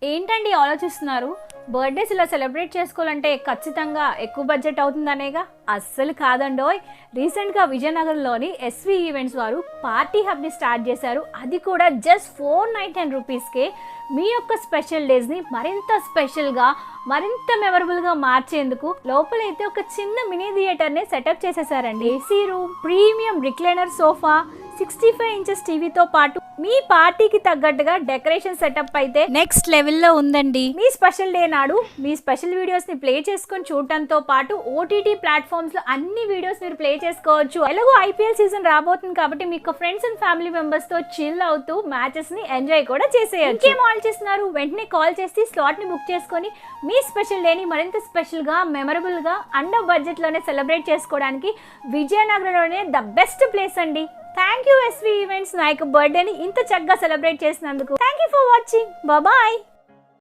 ఏంటండి ఆలోచిస్తున్నారు? బర్త్డేస్ ఇలా సెలబ్రేట్ చేసుకోవాలంటే ఖచ్చితంగా ఎక్కువ బడ్జెట్ అవుతుందనేగా? అస్సలు కాదండోయ్. రీసెంట్గా విజయనగరంలోని ఎస్వి ఈవెంట్స్ వారు పార్టీ హబ్ని స్టార్ట్ చేశారు. అది కూడా జస్ట్ 499 రూపీస్కే మీ యొక్క స్పెషల్ డేస్ని మరింత స్పెషల్గా, మరింత మెమరబుల్గా మార్చేందుకు లోపలైతే ఒక చిన్న మినీ థియేటర్ని సెటప్ చేసేసారండి. AC room, premium recliner sofa, 65 inches టీవీతో పాటు మీ పార్టీకి తగ్గట్టుగా డెకరేషన్ సెటప్ అయితే నెక్స్ట్ లెవెల్లో ఉందండి. మీ స్పెషల్ డే నాడు మీ స్పెషల్ వీడియోస్ ని ప్లే చేసుకొని చూడటంతో పాటు ఓటీటీ ప్లాట్ఫామ్స్ లో అన్ని వీడియోస్ మీరు ప్లే చేసుకోవచ్చు. ఎలాగో ఐపీఎల్ సీజన్ రాబోతుంది కాబట్టి మీకు ఫ్రెండ్స్ అండ్ ఫ్యామిలీ మెంబర్స్ తో చిల్ అవుతూ మ్యాచెస్ ని ఎంజాయ్ కూడా చేసేయచ్చు. ఇంకేం ఆలోచిస్తున్నారు? వెంటనే కాల్ చేసి స్లాట్ ని బుక్ చేసుకొని మీ స్పెషల్ డేని మరింత స్పెషల్ గా, మెమరబుల్ గా, అండర్ బడ్జెట్ లోనే సెలబ్రేట్ చేసుకోవడానికి విజయనగరంలోనే ద బెస్ట్ ప్లేస్ అండి. థ్యాంక్ యూ ఎస్వి ఈవెంట్స్, నా యొక్క బర్త్డేని ఇంత చక్కగా సెలబ్రేట్ చేసినందుకు. Thank you for watching. Bye.